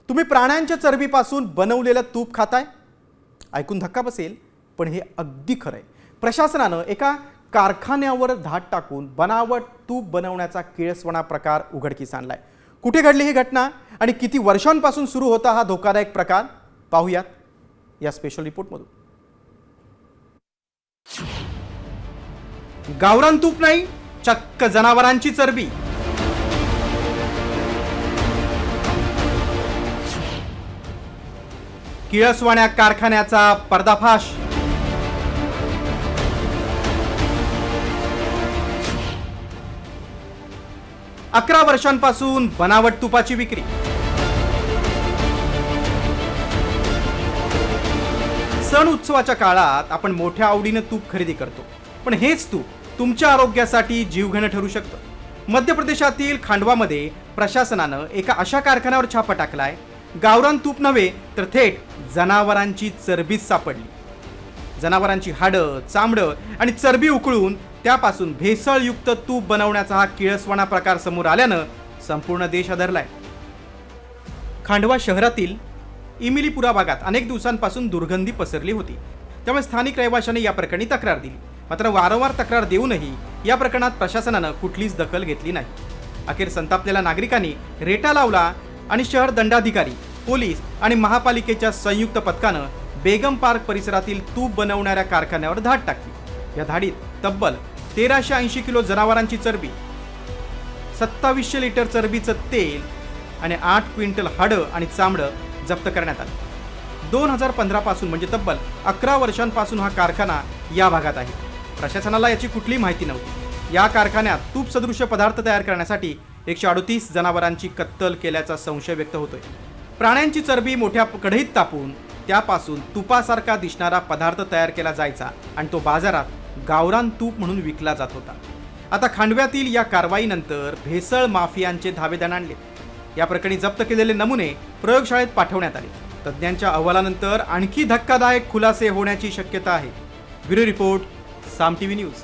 तुम्ही प्राण्यांच्या चरबीपासून बनवलेलं तूप खाताय? ऐकून धक्का बसेल, पण हे अगदी खरं आहे. प्रशासनानं एका कारखान्यावर धाड टाकून बनावट तूप बनवण्याचा किळसवाणा प्रकार उघडकीस आणलाय. कुठे घडली ही घटना आणि किती वर्षांपासून सुरू होता हा धोकादायक प्रकार, पाहूयात या स्पेशल रिपोर्टमधून. गावरान तूप नाही, चक्क जनावरांची चरबी. किळसवाण्या कारखान्याचा पर्दाफाश. अकरा वर्षांपासून बनावट तुपाची विक्री. सण उत्सवाच्या काळात आपण मोठ्या आवडीने तूप खरेदी करतो, पण हेच तूप तुमच्या आरोग्यासाठी जीवघेणं ठरू शकतं. मध्य प्रदेशातील खांडवामध्ये प्रशासनानं एका अशा कारखान्यावर छापा टाकलाय. गावरान तूप नव्हे तर थेट जनावरांची चरबीच सापडली. जनावरांची हाडं, चामडं आणि चरबी उकळून त्यापासून भेसळयुक्त तूप बनवण्याचा हा किळसवाणा प्रकार समोर आल्यानं संपूर्ण देश हादरलाय. खांडवा शहरातील इमिलीपुरा भागात अनेक दिवसांपासून दुर्गंधी पसरली होती. त्यामुळे स्थानिक रहिवाशांनी या प्रकरणी तक्रार दिली. मात्र वारंवार तक्रार देऊनही या प्रकरणात प्रशासनानं कुठलीच दखल घेतली नाही. अखेर संतापलेल्या नागरिकांनी रेटा लावला आणि शहर दंडाधिकारी, पोलीस आणि महापालिकेच्या संयुक्त पथकानं बेगम पार्क परिसरातील तूप बनवणाऱ्या कारखान्यावर धाड टाकली. या धाडीत तब्बल 1380 किलो जनावरांची चरबी, 2700 लिटर चरबीचं तेल आणि 8 क्विंटल हाडं आणि चामडं जप्त करण्यात आलं. 2015 पासून म्हणजे तब्बल 11 वर्षांपासून हा कारखाना या भागात आहे. प्रशासनाला याची कुठलीही माहिती नव्हती. या कारखान्यात तूप सदृश्य पदार्थ तयार करण्यासाठी 138 जनावरांची कत्तल केल्याचा संशय व्यक्त होतोय. प्राण्यांची चरबी मोठ्या कढईत तापून त्यापासून तुपासारखा दिसणारा पदार्थ तयार केला जायचा आणि तो बाजारात गावरान तूप म्हणून विकला जात होता. आता खांडव्यातील या कारवाईनंतर भेसळ माफियांचे धावे दणाणले. या प्रकरणी जप्त केलेले नमुने प्रयोगशाळेत पाठवण्यात आले. तज्ज्ञांच्या अहवालानंतर आणखी धक्कादायक खुलासे होण्याची शक्यता आहे. ब्युरो रिपोर्ट, साम टीव्ही न्यूज.